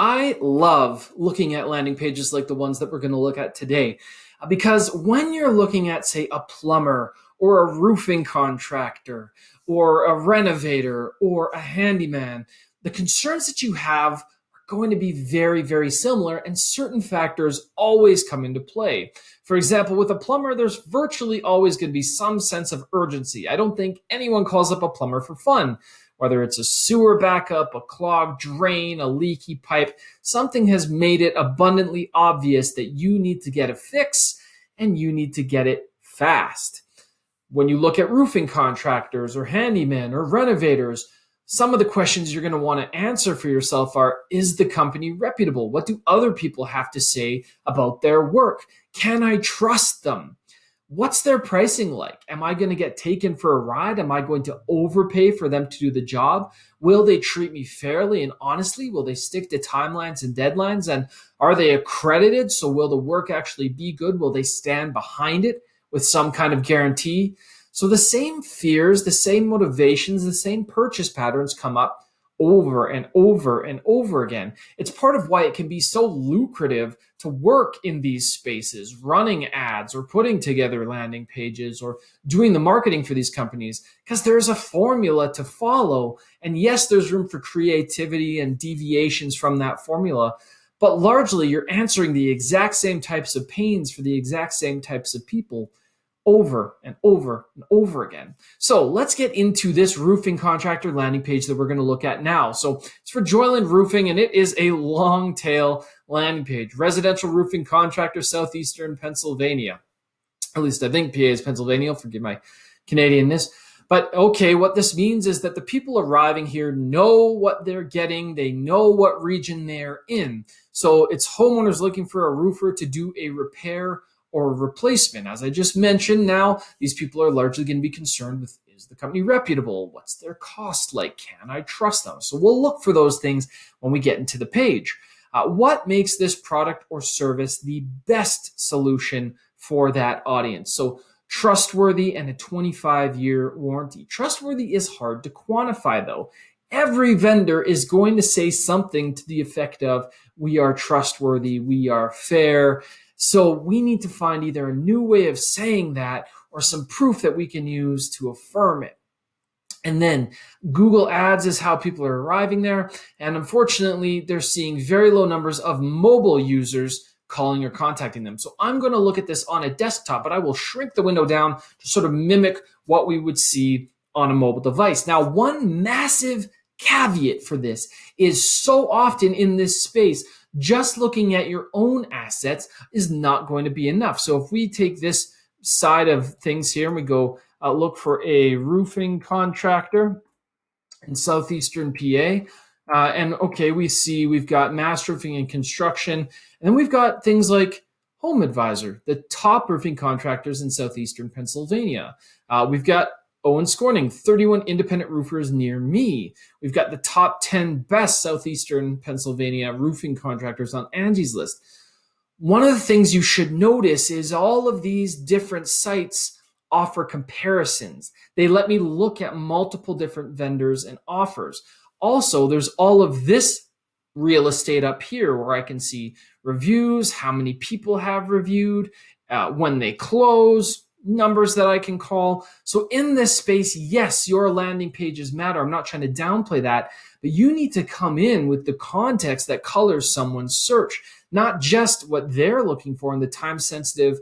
I love looking at landing pages like the ones that we're going to look at today because when you're looking at, say, a plumber or a roofing contractor or a renovator or a handyman, the concerns that you have are going to be very, very similar, and certain factors always come into play. For example, with a plumber, there's virtually always going to be some sense of urgency. I don't think anyone calls up a plumber for fun. Whether it's a sewer backup, a clogged drain, a leaky pipe, something has made it abundantly obvious that you need to get a fix and you need to get it fast. When you look at roofing contractors or handymen or renovators, some of the questions you're going to want to answer for yourself are, is the company reputable? What do other people have to say about their work? Can I trust them? What's their pricing like? Am I going to get taken for a ride? Am I going to overpay for them to do the job? Will they treat me fairly and honestly? Will they stick to timelines and deadlines? And are they accredited? So will the work actually be good? Will they stand behind it with some kind of guarantee? So the same fears, the same motivations, the same purchase patterns come up over and over and over again. It's part of why it can be so lucrative to work in these spaces, running ads or putting together landing pages or doing the marketing for these companies, because there's a formula to follow. And yes, there's room for creativity and deviations from that formula, but largely you're answering the exact same types of pains for the exact same types of people over and over and over again. So let's get into this roofing contractor landing page that we're going to look at now. So it's for Joyland Roofing, and it is a long tail landing page. Residential roofing contractor, Southeastern Pennsylvania. At least I think PA is Pennsylvania. Forgive my Canadianness. But okay, what this means is that the people arriving here know what they're getting. They know what region they're in. So it's homeowners looking for a roofer to do a repair or replacement. As I just mentioned, now these people are largely going to be concerned with, is the company reputable? What's their cost like? Can I trust them? So we'll look for those things when we get into the page. What makes this product or service the best solution for that audience? So trustworthy and a 25-year warranty. Trustworthy is hard to quantify though. Every vendor is going to say something to the effect of, we are trustworthy, we are fair. So we need to find either a new way of saying that or some proof that we can use to affirm it. And then Google Ads is how people are arriving there. And unfortunately, they're seeing very low numbers of mobile users calling or contacting them. So I'm going to look at this on a desktop, but I will shrink the window down to sort of mimic what we would see on a mobile device. Now, one massive caveat for this is so often in this space, just looking at your own assets is not going to be enough. So if we take this side of things here and we go look for a roofing contractor in Southeastern PA, and okay, we see we've got mass roofing and construction, and then we've got things like Home Advisor, the top roofing contractors in Southeastern Pennsylvania. We've got Owen Scorning, 31 independent roofers near me. We've got the top 10 best Southeastern Pennsylvania roofing contractors on Angie's list. One of the things you should notice is all of these different sites offer comparisons. They let me look at multiple different vendors and offers. Also, there's all of this real estate up here where I can see reviews, how many people have reviewed, when they close, numbers that I can call. So in this space, yes, your landing pages matter. I'm not trying to downplay that, but you need to come in with the context that colors someone's search, not just what they're looking for and the time sensitive,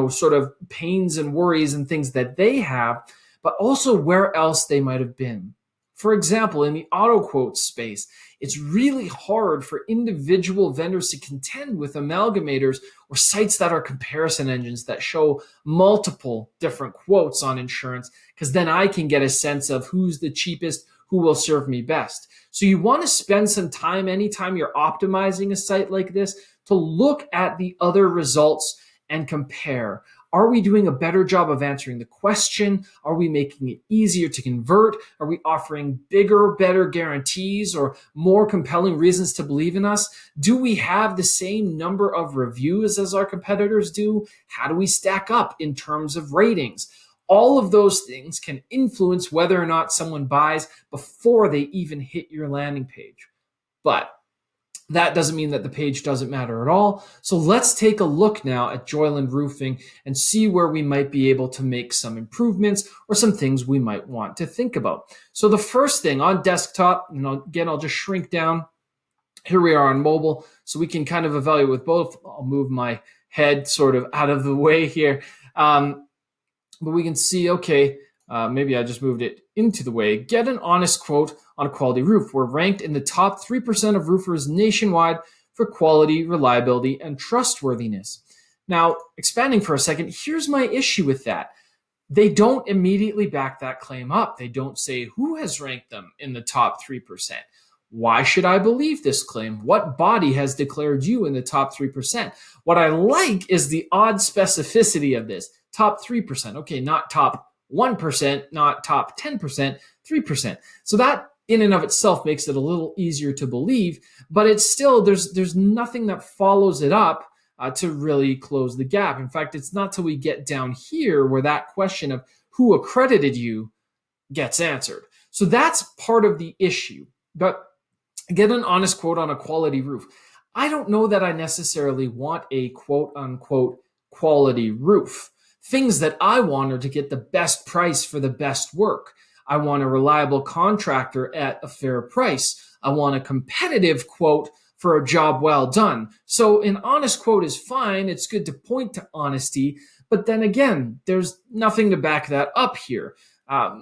sort of pains and worries and things that they have, but also where else they might have been. For example, in the auto quote space, it's really hard for individual vendors to contend with amalgamators or sites that are comparison engines that show multiple different quotes on insurance, because then I can get a sense of who's the cheapest, who will serve me best. So you want to spend some time anytime you're optimizing a site like this to look at the other results and compare. Are we doing a better job of answering the question? Are we making it easier to convert? Are we offering bigger, better guarantees or more compelling reasons to believe in us? Do we have the same number of reviews as our competitors do? How do we stack up in terms of ratings? All of those things can influence whether or not someone buys before they even hit your landing page. But That doesn't mean that the page doesn't matter at all. So let's take a look now at Joyland Roofing and see where we might be able to make some improvements or some things we might want to think about. So the first thing on desktop, and again, I'll just shrink down. Here we are on mobile, so we can kind of evaluate with both. I'll move my head sort of out of the way here. But we can see, okay, maybe I just moved it into the way. Get an honest quote on a quality roof. We're ranked in the top 3% of roofers nationwide for quality, reliability, and trustworthiness. Now, expanding for a second, here's my issue with that. They don't immediately back that claim up. They don't say who has ranked them in the top 3%. Why should I believe this claim? What body has declared you in the top 3%? What I like is the odd specificity of this. Top 3%. Okay, not top 1%, not top 10%, 3%. So that in and of itself makes it a little easier to believe, but it's still, there's nothing that follows it up to really close the gap. In fact, it's not till we get down here where that question of who accredited you gets answered. So that's part of the issue. But get an honest quote on a quality roof. I don't know that I necessarily want a quote unquote quality roof. Things that I want are to get the best price for the best work. I want a reliable contractor at a fair price. I want a competitive quote for a job well done. So an honest quote is fine. It's good to point to honesty. But then again, there's nothing to back that up here.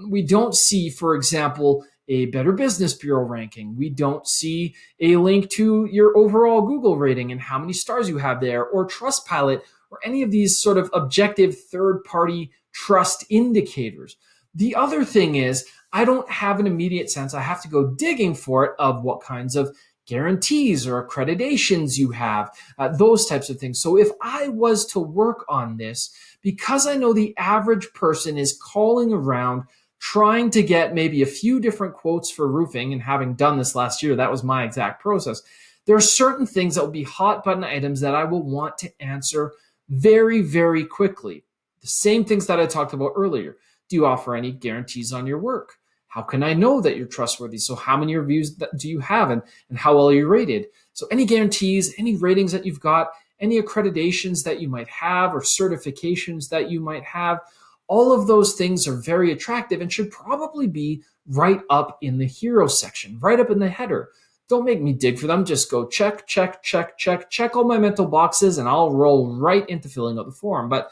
We don't see, for example, a Better Business Bureau ranking. We don't see a link to your overall Google rating and how many stars you have there, or Trustpilot, or any of these sort of objective third-party trust indicators. The other thing is, I don't have an immediate sense. I have to go digging for it of what kinds of guarantees or accreditations you have, those types of things. So if I was to work on this, because I know the average person is calling around trying to get maybe a few different quotes for roofing, and having done this last year, that was my exact process. There are certain things that will be hot button items that I will want to answer very, very quickly. The same things that I talked about earlier. Do you offer any guarantees on your work? How can I know that you're trustworthy? So how many reviews do you have, and how well are you rated? So any guarantees, any ratings that you've got, any accreditations that you might have, or certifications that you might have, all of those things are very attractive and should probably be right up in the hero section, right up in the header. Don't make me dig for them. Just go check, check, check, check, check all my mental boxes, and I'll roll right into filling out the form. But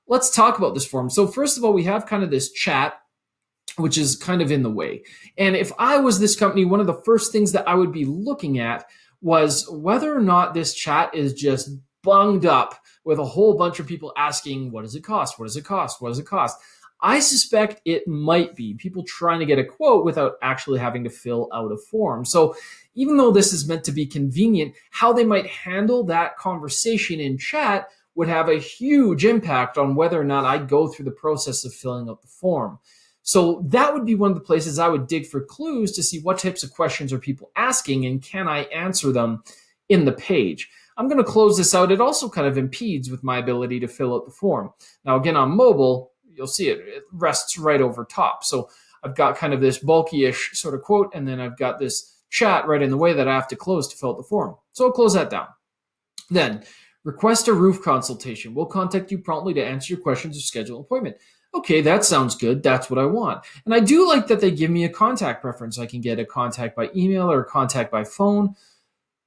let's talk about this form. So first of all, we have kind of this chat, which is kind of in the way. And if I was this company, one of the first things that I would be looking at was whether or not this chat is just bunged up with a whole bunch of people asking, what does it cost? What does it cost? What does it cost? I suspect it might be people trying to get a quote without actually having to fill out a form. So even though this is meant to be convenient, how they might handle that conversation in chat would have a huge impact on whether or not I go through the process of filling out the form. So that would be one of the places I would dig for clues to see what types of questions are people asking, and can I answer them in the page. I'm going to close this out. It also kind of impedes with my ability to fill out the form. Now, again, on mobile, you'll see it rests right over top. So I've got kind of this bulky-ish sort of quote, and then I've got this chat right in the way that I have to close to fill out the form. So I'll close that down. Then, request a roof consultation. We'll contact you promptly to answer your questions or schedule an appointment. Okay, that sounds good. That's what I want. And I do like that they give me a contact preference. I can get a contact by email or a contact by phone.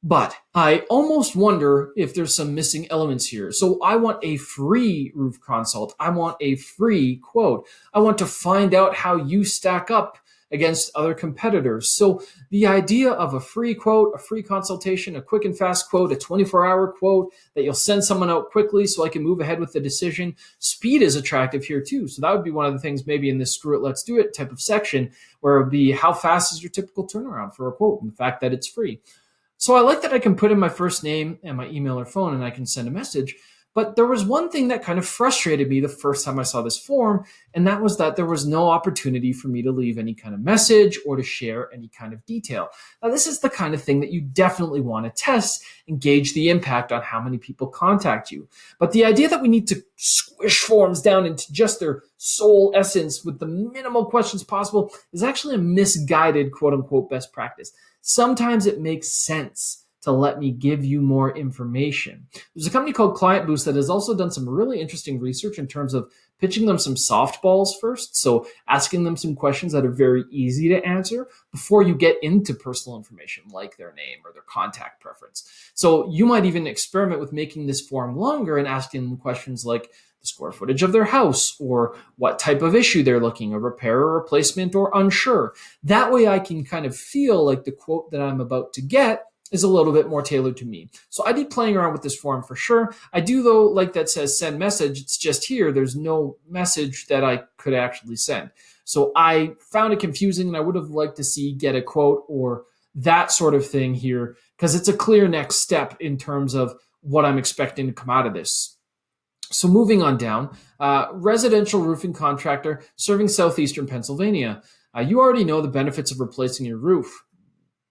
But I almost wonder if there's some missing elements here. So I want a free roof consult. I want a free quote. I want to find out how you stack up against other competitors. So the idea of a free quote, a free consultation, a quick and fast quote, a 24-hour quote that you'll send someone out quickly so I can move ahead with the decision. Speed is attractive here too. So that would be one of the things maybe in this screw it, let's do it type of section, where it would be how fast is your typical turnaround for a quote, and the fact that it's free. So I like that I can put in my first name and my email or phone, and I can send a message. But there was one thing that kind of frustrated me the first time I saw this form, and that was that there was no opportunity for me to leave any kind of message or to share any kind of detail. Now, this is the kind of thing that you definitely want to test and gauge the impact on how many people contact you. But the idea that we need to squish forms down into just their sole essence with the minimal questions possible is actually a misguided quote-unquote best practice. Sometimes it makes sense to let me give you more information. There's a company called Client Boost that has also done some really interesting research in terms of pitching them some softballs first. So asking them some questions that are very easy to answer before you get into personal information like their name or their contact preference. So you might even experiment with making this form longer and asking them questions like the square footage of their house or what type of issue they're looking, a repair or replacement or unsure. That way I can kind of feel like the quote that I'm about to get is a little bit more tailored to me. So I'd be playing around with this form for sure. I do though like that says send message. It's just here. There's no message that I could actually send. So I found it confusing and I would have liked to see get a quote or that sort of thing here because it's a clear next step in terms of what I'm expecting to come out of this. So moving on down, residential roofing contractor serving southeastern Pennsylvania. You already know the benefits of replacing your roof.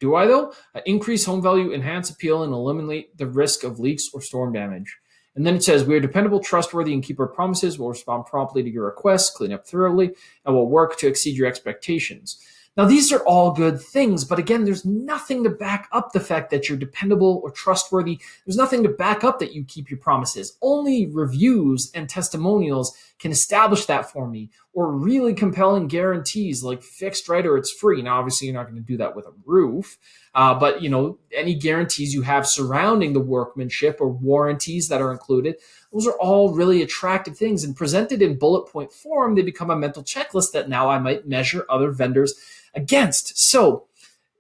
Do I though? Increase home value, enhance appeal, and eliminate the risk of leaks or storm damage. And then it says, we are dependable, trustworthy, and keep our promises. We'll respond promptly to your requests, clean up thoroughly, and will work to exceed your expectations. Now, these are all good things, but again, there's nothing to back up the fact that you're dependable or trustworthy. There's nothing to back up that you keep your promises. Only reviews and testimonials can establish that for me, or really compelling guarantees like fixed right or it's free. Now, obviously, you're not going to do that with a roof, but any guarantees you have surrounding the workmanship or warranties that are included, those are all really attractive things. And presented in bullet point form, they become a mental checklist that now I might measure other vendors against. So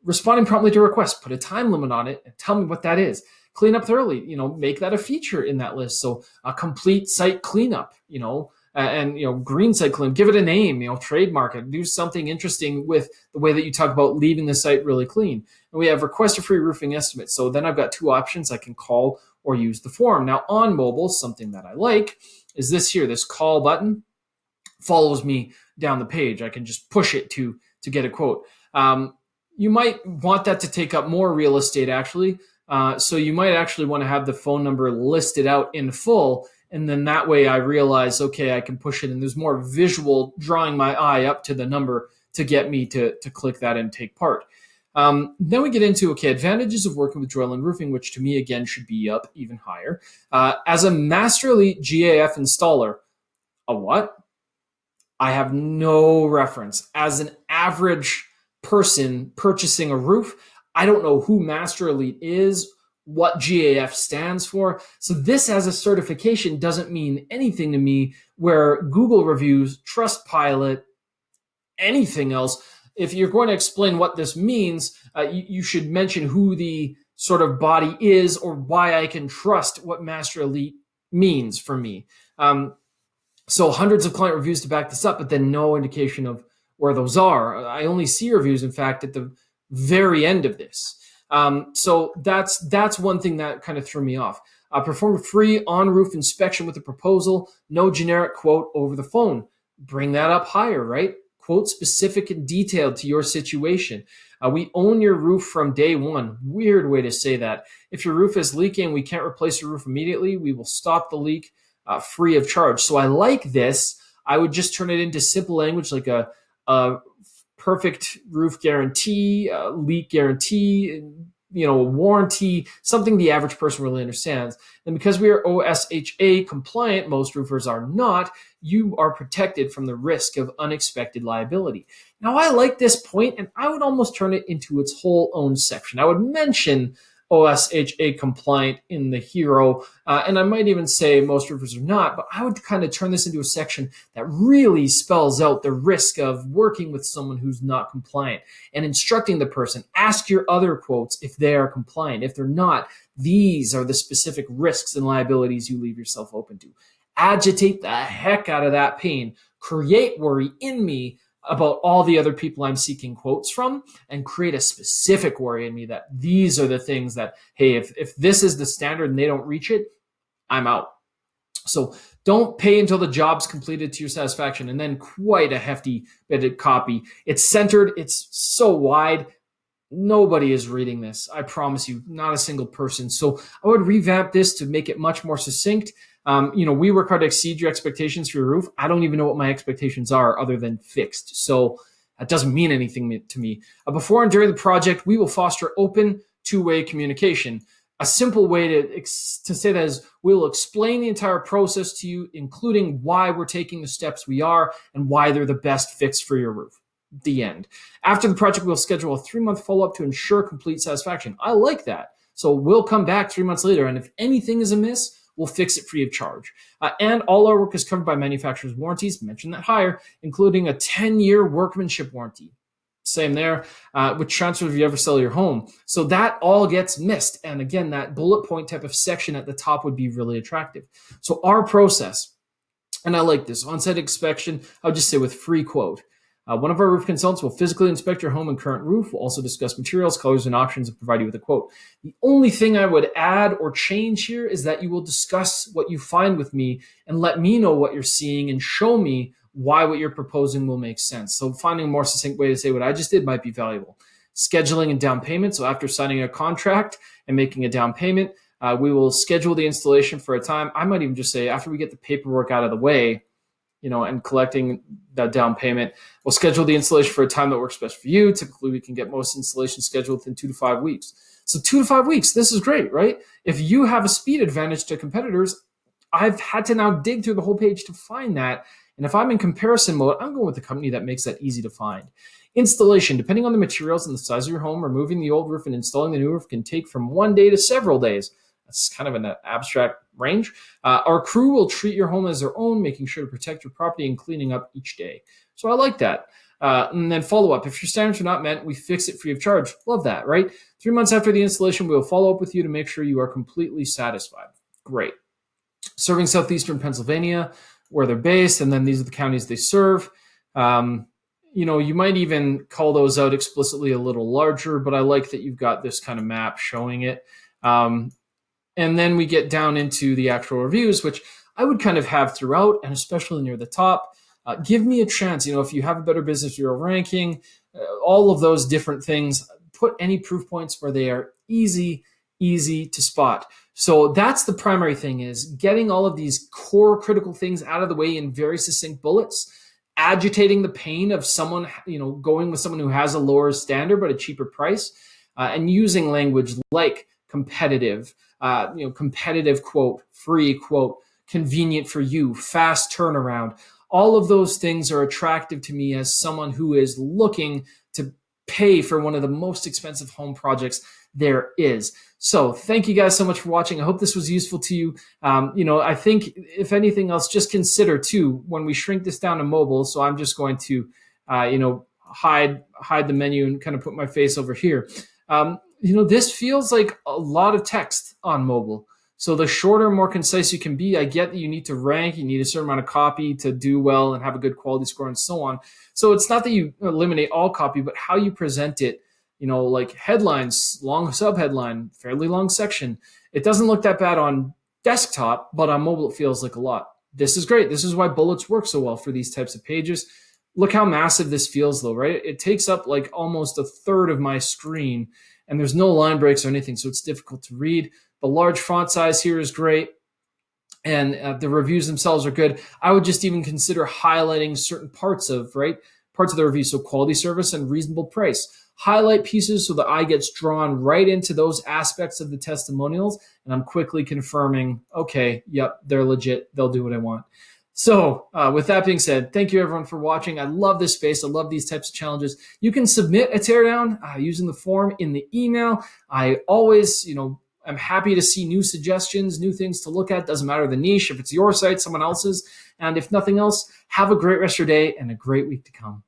responding promptly to requests, put a time limit on it and tell me what that is. Clean up thoroughly, make that a feature in that list. So a complete site cleanup, and green site cleanup, give it a name, trademark it, do something interesting with the way that you talk about leaving the site really clean. And we have request a free roofing estimate. So then I've got two options. I can call or use the form. Now on mobile, something that I like is this here, this call button follows me down the page. I can just push it to get a quote. You might want that to take up more real estate actually. So you might actually want to have the phone number listed out in full. And then that way I realize, okay, I can push it and there's more visual drawing my eye up to the number to get me to click that and take part. Then we get into, advantages of working with Joyland Roofing, which to me, again, should be up even higher. As a Master Elite GAF installer, a what? I have no reference. As an average person purchasing a roof, I don't know who Master Elite is, what GAF stands for. So this as a certification doesn't mean anything to me, where Google reviews, Trustpilot, anything else, if you're going to explain what this means, you should mention who the sort of body is or why I can trust what Master Elite means for me. So hundreds of client reviews to back this up, but then no indication of where those are. I only see reviews, in fact, at the very end of this. So that's one thing that kind of threw me off. Perform a free on-roof inspection with a proposal, no generic quote over the phone. Bring that up higher, right? Quote specific and detailed to your situation. We own your roof from day one. Weird way to say that. If your roof is leaking and we can't replace your roof immediately, we will stop the leak free of charge. So I like this. I would just turn it into simple language like a perfect roof guarantee, leak guarantee, warranty, something the average person really understands. And because we are OSHA compliant, most roofers are not, you are protected from the risk of unexpected liability. Now, I like this point, and I would almost turn it into its whole own section. I would mention OSHA compliant in the hero, and I might even say most roofers are not, but I would kind of turn this into a section that really spells out the risk of working with someone who's not compliant and instructing the person, ask your other quotes if they are compliant. If they're not, these are the specific risks and liabilities you leave yourself open to. Agitate the heck out of that pain, create worry in me about all the other people I'm seeking quotes from, and create a specific worry in me that these are the things that, hey, if this is the standard and they don't reach it, I'm out. So don't pay until the job's completed to your satisfaction. And then quite a hefty bit of copy. It's centered. It's so wide. Nobody is reading this. I promise you, not a single person. So I would revamp this to make it much more succinct. We work hard to exceed your expectations for your roof. I don't even know what my expectations are other than fixed. So that doesn't mean anything to me. Before and during the project, we will foster open two-way communication. A simple way to say that is we'll explain the entire process to you, including why we're taking the steps we are and why they're the best fix for your roof. The end. After the project, we'll schedule a 3-month follow-up to ensure complete satisfaction. I like that. So we'll come back 3 months later, and if anything is amiss, we'll fix it free of charge. And all our work is covered by manufacturer's warranties, mention that higher, including a 10-year workmanship warranty. Same there with transfer if you ever sell your home. So that all gets missed. And again, that bullet point type of section at the top would be really attractive. So our process, and I like this, on-site inspection, I would just say with free quote. One of our roof consultants will physically inspect your home and current roof. We'll also discuss materials, colors, and options and provide you with a quote. The only thing I would add or change here is that you will discuss what you find with me and let me know what you're seeing and show me why what you're proposing will make sense. So finding a more succinct way to say what I just did might be valuable. Scheduling and down payment. So after signing a contract and making a down payment, we will schedule the installation for a time. I might even just say after we get the paperwork out of the way, and collecting that down payment, we'll schedule the installation for a time that works best for you. Typically, we can get most installations scheduled within 2 to 5 weeks. So 2 to 5 weeks, this is great, right? If you have a speed advantage to competitors, I've had to now dig through the whole page to find that. And if I'm in comparison mode, I'm going with the company that makes that easy to find. Installation, depending on the materials and the size of your home, removing the old roof and installing the new roof can take from 1 day to several days. That's kind of an abstract range. Our crew will treat your home as their own, making sure to protect your property and cleaning up each day. So I like that. And then follow up. If your standards are not met, we fix it free of charge. Love that, right? 3 months after the installation, we will follow up with you to make sure you are completely satisfied. Great. Serving Southeastern Pennsylvania, where they're based, and then these are the counties they serve. You might even call those out explicitly a little larger, but I like that you've got this kind of map showing it. And then we get down into the actual reviews, which I would kind of have throughout, and especially near the top. Give me a chance. If you have a Better Business Bureau ranking, all of those different things, put any proof points where they are easy to spot. So that's the primary thing, is getting all of these core critical things out of the way in very succinct bullets, agitating the pain of someone, going with someone who has a lower standard but a cheaper price, and using language like competitive, competitive quote, free quote, convenient for you, fast turnaround. All of those things are attractive to me as someone who is looking to pay for one of the most expensive home projects there is. So thank you guys so much for watching. I hope this was useful to you. I think if anything else, just consider too, when we shrink this down to mobile, so I'm just going to, hide the menu and kind of put my face over here. This feels like a lot of text on mobile. So the shorter, more concise you can be, I get that you need to rank, you need a certain amount of copy to do well and have a good quality score and so on. So it's not that you eliminate all copy, but how you present it, like headlines, long subheadline, fairly long section. It doesn't look that bad on desktop, but on mobile it feels like a lot. This is great. This is why bullets work so well for these types of pages. Look how massive this feels though, right? It takes up like almost a third of my screen, and there's no line breaks or anything, so it's difficult to read. The large font size here is great, and the reviews themselves are good. I would just even consider highlighting certain parts of the review, so quality service and reasonable price. Highlight pieces so the eye gets drawn right into those aspects of the testimonials, and I'm quickly confirming, okay, yep, they're legit, they'll do what I want. So with that being said, thank you everyone for watching. I love this space. I love these types of challenges. You can submit a teardown using the form in the email. I always, I'm happy to see new suggestions, new things to look at. Doesn't matter the niche, if it's your site, someone else's. And if nothing else, have a great rest of your day and a great week to come.